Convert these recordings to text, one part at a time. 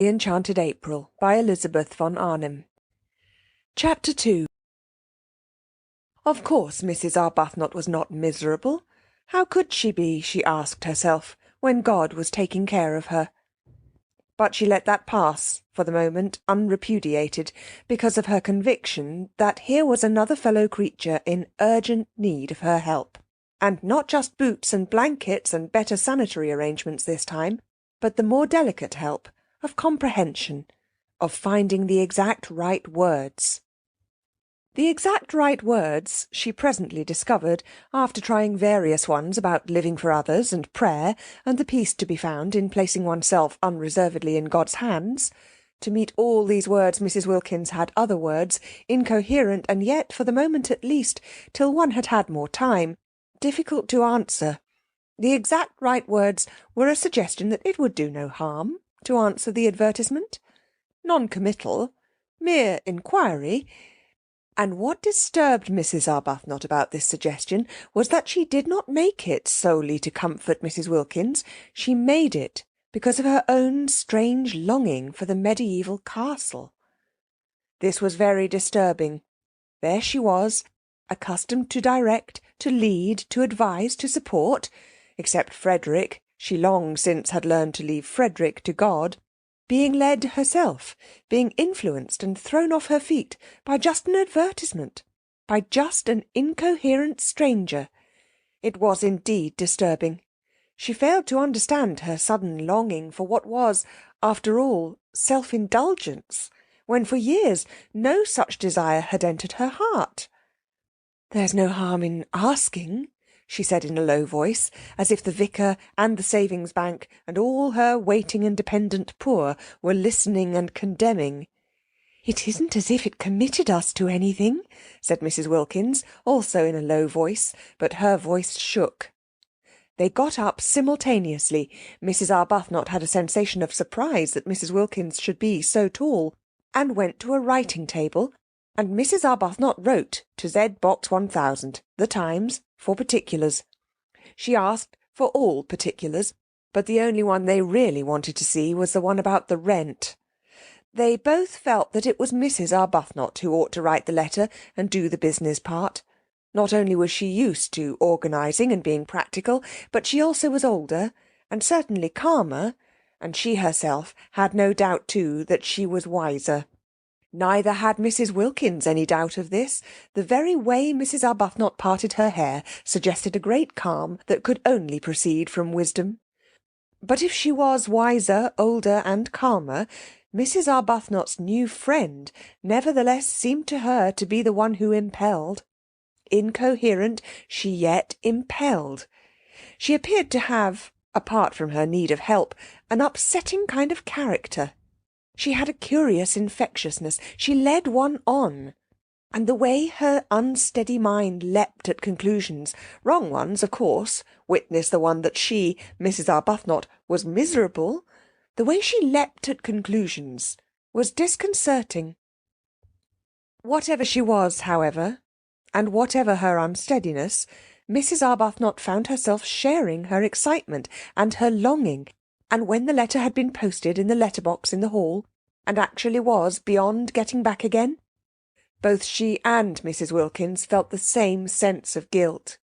Enchanted April by Elizabeth Von Arnim. Chapter 2. Of course Mrs. Arbuthnot was not miserable. How could she be, she asked herself, when God was taking care of her? But she let that pass, for the moment, unrepudiated, because of her conviction that here was another fellow creature in urgent need of her help, and not just boots and blankets and better sanitary arrangements this time, but the more delicate help of comprehension, of finding the exact right words. The exact right words she presently discovered, after trying various ones about living for others and prayer, and the peace to be found in placing oneself unreservedly in God's hands. To meet all these words Mrs. Wilkins had other words, incoherent, and yet, for the moment at least, till one had had more time, difficult to answer. The exact right words were a suggestion that it would do no harm to answer the advertisement, non-committal, mere inquiry. And what disturbed Mrs. Arbuthnot about this suggestion was that she did not make it solely to comfort Mrs. Wilkins. She made it because of her own strange longing for the mediaeval castle. This was very disturbing. There she was, accustomed to direct, to lead, to advise, to support, except Frederick. She long since had learned to leave Frederick to God, being led herself, being influenced and thrown off her feet by just an advertisement, by just an incoherent stranger. It was indeed disturbing. She failed to understand her sudden longing for what was, after all, self-indulgence, when for years no such desire had entered her heart. "There's no harm in asking," she said in a low voice, as if the vicar and the savings bank and all her waiting and dependent poor were listening and condemning. "It isn't as if it committed us to anything," said Mrs. Wilkins, also in a low voice, but her voice shook. They got up simultaneously. Mrs. Arbuthnot had a sensation of surprise that Mrs. Wilkins should be so tall, and went to a writing-table, and Mrs. Arbuthnot wrote to Z Box 1000, The Times, for particulars. She asked for all particulars, but the only one they really wanted to see was the one about the rent. They both felt that it was Mrs. Arbuthnot who ought to write the letter and do the business part. Not only was she used to organising and being practical, but she also was older, and certainly calmer, and she herself had no doubt too that she was wiser. Neither had Mrs. Wilkins any doubt of this. The very way Mrs. Arbuthnot parted her hair suggested a great calm that could only proceed from wisdom. But if she was wiser, older, and calmer, Mrs. Arbuthnot's new friend nevertheless seemed to her to be the one who impelled. Incoherent, she yet impelled. She appeared to have, apart from her need of help, an upsetting kind of character. She had a curious infectiousness. She led one on. And the way her unsteady mind leapt at conclusions, wrong ones, of course, witness the one that she, Mrs. Arbuthnot, was miserable, the way she leapt at conclusions was disconcerting. Whatever she was, however, and whatever her unsteadiness, Mrs. Arbuthnot found herself sharing her excitement and her longing, and when the letter had been posted in the letter-box in the hall, and actually was beyond getting back again, both she and Mrs. Wilkins felt the same sense of guilt.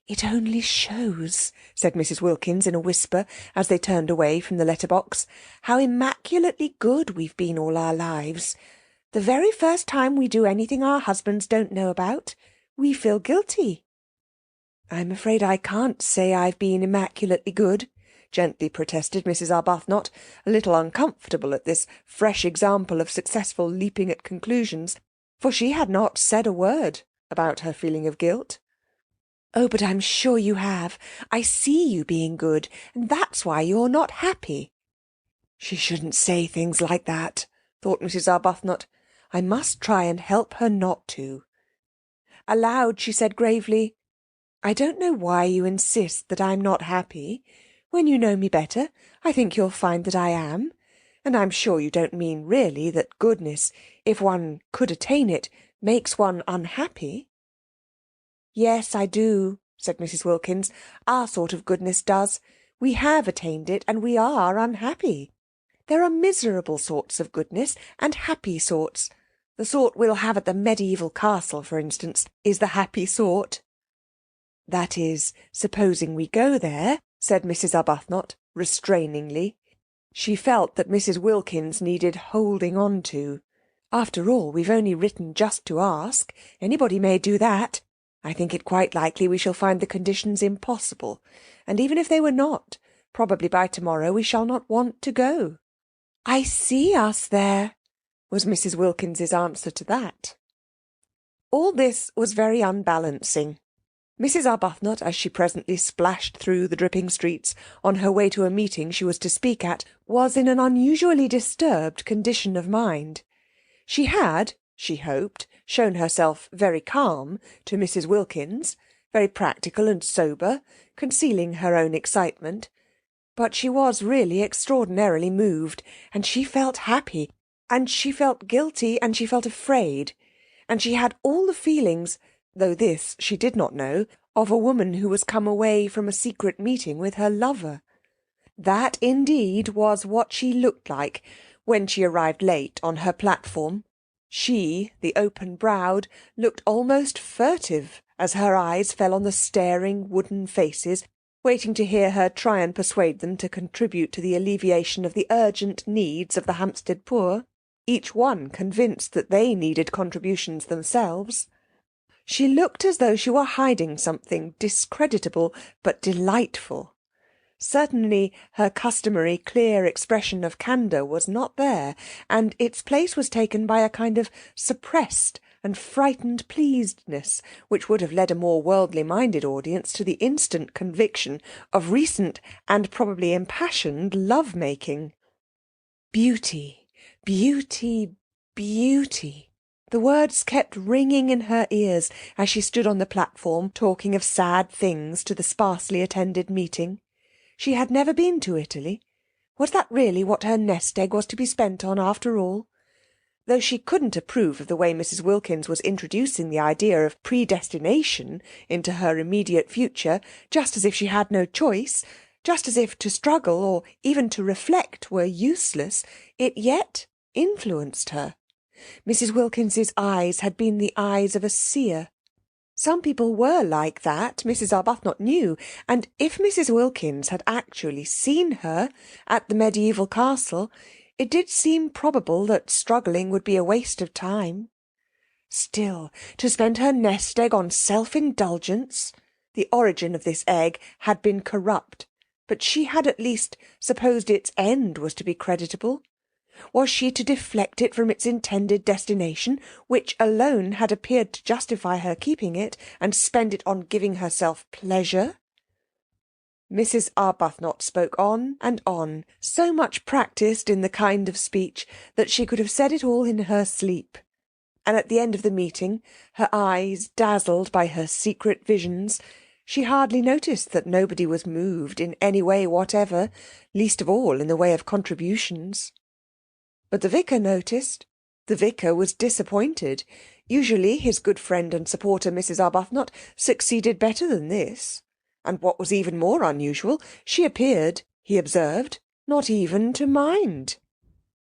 "It only shows," said Mrs. Wilkins in a whisper, as they turned away from the letter-box, "how immaculately good we've been all our lives. The very first time we do anything our husbands don't know about, we feel guilty." "I'm afraid I can't say I've been immaculately good," gently protested Mrs. Arbuthnot, a little uncomfortable at this fresh example of successful leaping at conclusions, for she had not said a word about her feeling of guilt. "Oh, but I'm sure you have. I see you being good, and that's why you're not happy." She shouldn't say things like that, thought Mrs. Arbuthnot. I must try and help her not to. Aloud she said gravely, "I don't know why you insist that I'm not happy. When you know me better, I think you'll find that I am. And I'm sure you don't mean really that goodness, if one could attain it, makes one unhappy." "Yes, I do," said Mrs. Wilkins. "Our sort of goodness does. We have attained it, and we are unhappy. There are miserable sorts of goodness, and happy sorts. The sort we'll have at the medieval castle, for instance, is the happy sort." "That is, supposing we go there," said Mrs. Arbuthnot, restrainingly. She felt that Mrs. Wilkins needed holding on to. "After all, we've only written just to ask. Anybody may do that. I think it quite likely we shall find the conditions impossible, and even if they were not, probably by tomorrow we shall not want to go." "I see us there," was Mrs. Wilkins's answer to that. All this was very unbalancing. Mrs. Arbuthnot, as she presently splashed through the dripping streets on her way to a meeting she was to speak at, was in an unusually disturbed condition of mind. She had, she hoped, shown herself very calm to Mrs. Wilkins, very practical and sober, concealing her own excitement. But she was really extraordinarily moved, and she felt happy, and she felt guilty, and she felt afraid, and she had all the feelings, though this she did not know, of a woman who was come away from a secret meeting with her lover. That indeed was what she looked like when she arrived late on her platform. She, the open-browed, looked almost furtive as her eyes fell on the staring wooden faces, waiting to hear her try and persuade them to contribute to the alleviation of the urgent needs of the Hampstead poor, each one convinced that they needed contributions themselves. She looked as though she were hiding something discreditable but delightful. Certainly her customary clear expression of candour was not there, and its place was taken by a kind of suppressed and frightened pleasedness, which would have led a more worldly-minded audience to the instant conviction of recent and probably impassioned love-making. Beauty, beauty, beauty. The words kept ringing in her ears as she stood on the platform talking of sad things to the sparsely attended meeting. She had never been to Italy. Was that really what her nest-egg was to be spent on after all? Though she couldn't approve of the way Mrs. Wilkins was introducing the idea of predestination into her immediate future, just as if she had no choice, just as if to struggle or even to reflect were useless, it yet influenced her. Mrs. Wilkins's eyes had been the eyes of a seer. Some people were like that, Mrs. Arbuthnot knew, and if Mrs. Wilkins had actually seen her at the medieval castle, it did seem probable that struggling would be a waste of time. Still, to spend her nest-egg on self-indulgence! The origin of this egg had been corrupt, but she had at least supposed its end was to be creditable. Was she to deflect it from its intended destination, which alone had appeared to justify her keeping it, and spend it on giving herself pleasure? Mrs. Arbuthnot spoke on, so much practised in the kind of speech that she could have said it all in her sleep. And at the end of the meeting, her eyes dazzled by her secret visions, she hardly noticed that nobody was moved in any way whatever, least of all in the way of contributions. But the vicar noticed. The vicar was disappointed. Usually his good friend and supporter Mrs. Arbuthnot succeeded better than this. And what was even more unusual, she appeared, he observed, not even to mind.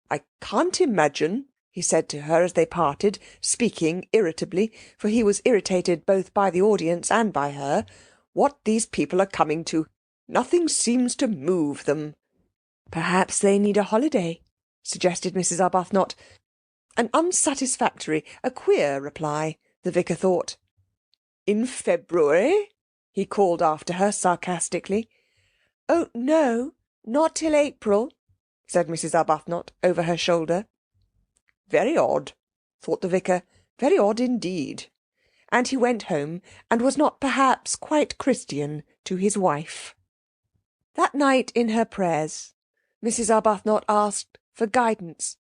"I can't imagine," he said to her as they parted, speaking irritably, for he was irritated both by the audience and by her, "what these people are coming to. Nothing seems to move them." "Perhaps they need a holiday," suggested Mrs. Arbuthnot. An unsatisfactory, a queer reply, the vicar thought. "In February?" he called after her sarcastically. "Oh, no, not till April," said Mrs. Arbuthnot over her shoulder. "Very odd," thought the vicar, "very odd indeed." And he went home, and was not perhaps quite Christian to his wife. That night in her prayers, Mrs. Arbuthnot asked for guidance.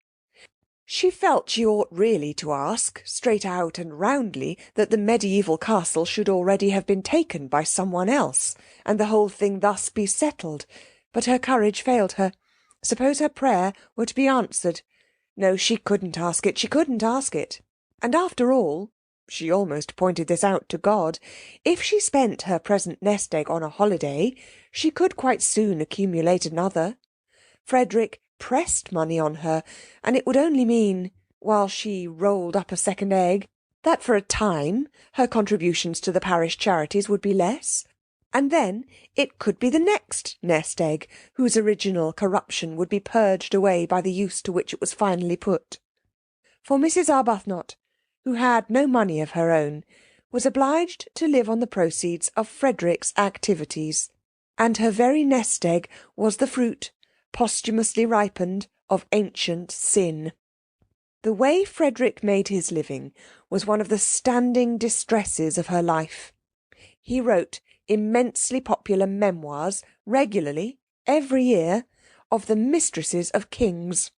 She felt she ought really to ask, straight out and roundly, that the medieval castle should already have been taken by someone else, and the whole thing thus be settled. But her courage failed her. Suppose her prayer were to be answered? No, she couldn't ask it, she couldn't ask it. And after all, she almost pointed this out to God, if she spent her present nest-egg on a holiday, she could quite soon accumulate another. Frederick pressed money on her, and it would only mean, while she rolled up a second egg, that for a time her contributions to the parish charities would be less, and then it could be the next nest egg whose original corruption would be purged away by the use to which it was finally put. For Mrs. Arbuthnot, who had no money of her own, was obliged to live on the proceeds of Frederick's activities, and her very nest egg was the fruit, posthumously ripened, of ancient sin. The way Frederick made his living was one of the standing distresses of her life. He wrote immensely popular memoirs regularly, every year, of the mistresses of kings.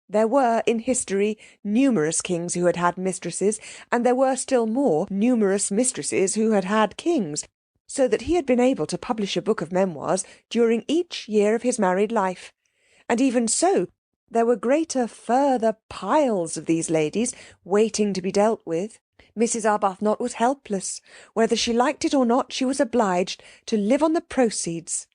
There were in history numerous kings who had had mistresses, and there were still more numerous mistresses who had had kings, so that he had been able to publish a book of memoirs during each year of his married life. And even so, there were greater further piles of these ladies waiting to be dealt with. Mrs. Arbuthnot was helpless. Whether she liked it or not, she was obliged to live on the proceeds.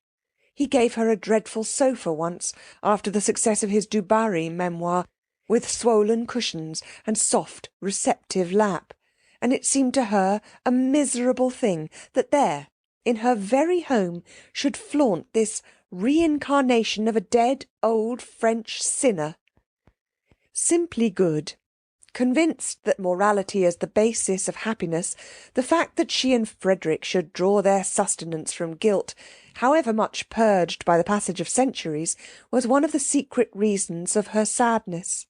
He gave her a dreadful sofa once, after the success of his Du Barry memoir, with swollen cushions and soft, receptive lap, and it seemed to her a miserable thing that there, in her very home, should flaunt this reincarnation of a dead old French sinner. Simply good. Convinced that morality is the basis of happiness, the fact that she and Frederick should draw their sustenance from guilt, however much purged by the passage of centuries, was one of the secret reasons of her sadness.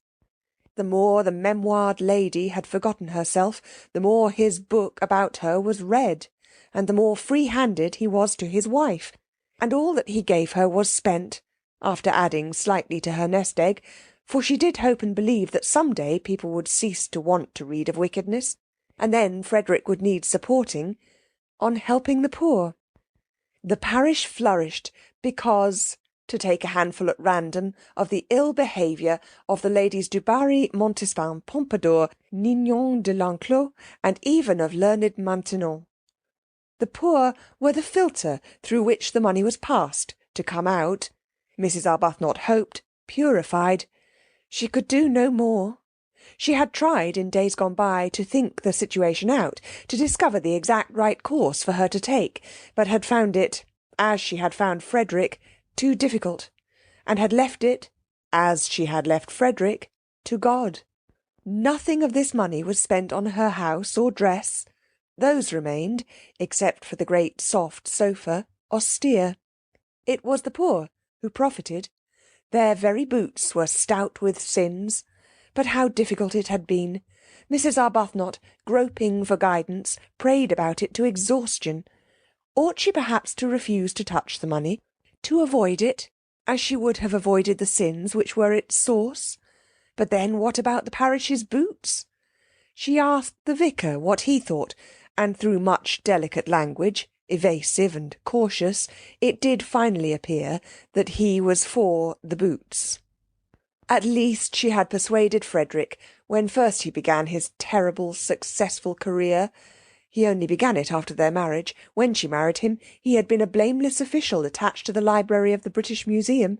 The more the memoired lady had forgotten herself, the more his book about her was read, and the more free-handed he was to his wife, and all that he gave her was spent, after adding slightly to her nest egg, for she did hope and believe that some day people would cease to want to read of wickedness, and then Frederick would need supporting, on helping the poor. The parish flourished because, to take a handful at random of the ill behaviour of the ladies du Barry, Montespan, Pompadour, Nignon de l'Enclos, and even of learned Maintenon. The poor were the filter through which the money was passed, to come out, Mrs. Arbuthnot hoped, purified. She could do no more. She had tried in days gone by to think the situation out, to discover the exact right course for her to take, but had found it, as she had found Frederick, too difficult, and had left it, as she had left Frederick, to God. Nothing of this money was spent on her house or dress. Those remained, except for the great soft sofa, austere. It was the poor who profited. Their very boots were stout with sins. But how difficult it had been! Mrs. Arbuthnot, groping for guidance, prayed about it to exhaustion. Ought she perhaps to refuse to touch the money, to avoid it, as she would have avoided the sins which were its source? But then what about the parish's boots? She asked the vicar what he thought, and through much delicate language, evasive and cautious, it did finally appear that he was for the boots. At least she had persuaded Frederick, when first he began his terrible, successful career. He only began it after their marriage. When she married him, he had been a blameless official attached to the library of the British Museum,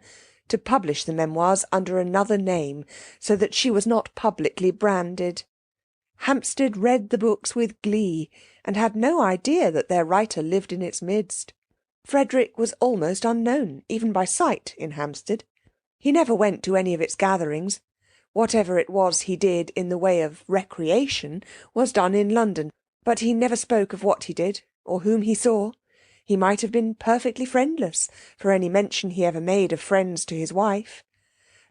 to publish the memoirs under another name, so that she was not publicly branded. Hampstead read the books with glee, and had no idea that their writer lived in its midst. Frederick was almost unknown, even by sight, in Hampstead. He never went to any of its gatherings. Whatever it was he did in the way of recreation was done in London, but he never spoke of what he did, or whom he saw. He might have been perfectly friendless, for any mention he ever made of friends to his wife.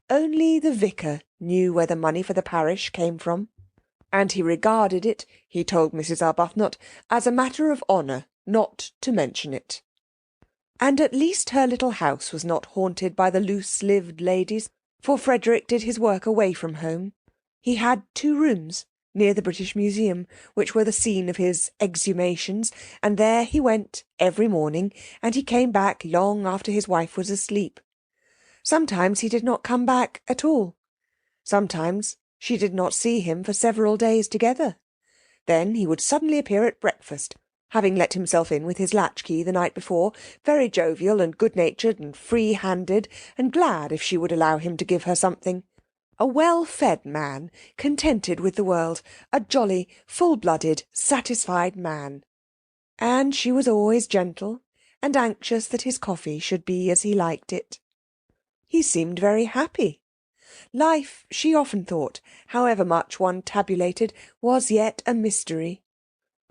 Only the vicar knew where the money for the parish came from, and he regarded it, he told Mrs. Arbuthnot, as a matter of honour not to mention it. And at least her little house was not haunted by the loose-lived ladies, for Frederick did his work away from home. He had 2 rooms near the British Museum, which were the scene of his exhumations, and there he went every morning, and he came back long after his wife was asleep. Sometimes he did not come back at all. Sometimes she did not see him for several days together. Then he would suddenly appear at breakfast, having let himself in with his latchkey the night before, very jovial and good-natured and free-handed, and glad if she would allow him to give her something. A well-fed man, contented with the world, a jolly, full-blooded, satisfied man. And she was always gentle, and anxious that his coffee should be as he liked it. He seemed very happy. Life, she often thought, however much one tabulated, was yet a mystery.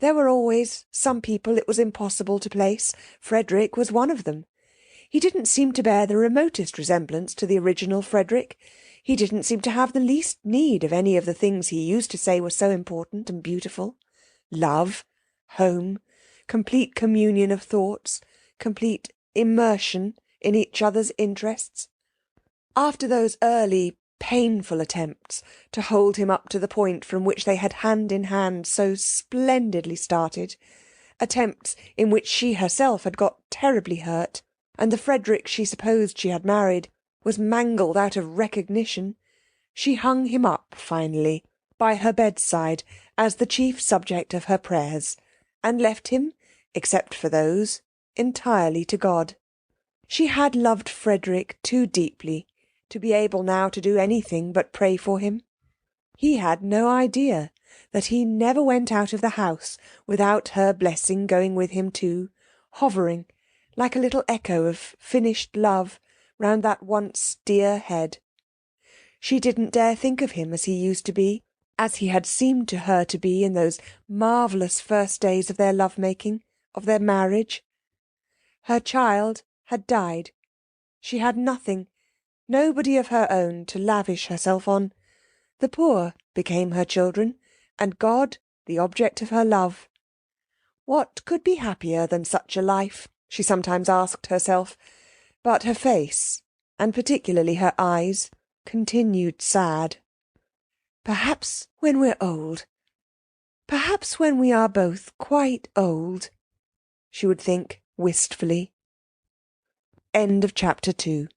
There were always some people it was impossible to place. Frederick was one of them. He didn't seem to bear the remotest resemblance to the original Frederick. He didn't seem to have the least need of any of the things he used to say were so important and beautiful. Love, home, complete communion of thoughts, complete immersion in each other's interests. After those early, painful attempts to hold him up to the point from which they had hand in hand so splendidly started, attempts in which she herself had got terribly hurt, and the Frederick she supposed she had married was mangled out of recognition, she hung him up, finally, by her bedside as the chief subject of her prayers, and left him, except for those, entirely to God. She had loved Frederick too deeply to be able now to do anything but pray for him. He had no idea that he never went out of the house without her blessing going with him too, hovering, like a little echo of finished love, round that once dear head. She didn't dare think of him as he used to be, as he had seemed to her to be in those marvellous first days of their love-making, of their marriage. Her child had died. She had nothing, nobody of her own to lavish herself on. The poor became her children, and God the object of her love. What could be happier than such a life, she sometimes asked herself, but her face, and particularly her eyes, continued sad. Perhaps when we're old, perhaps when we are both quite old, she would think wistfully. End of chapter 2.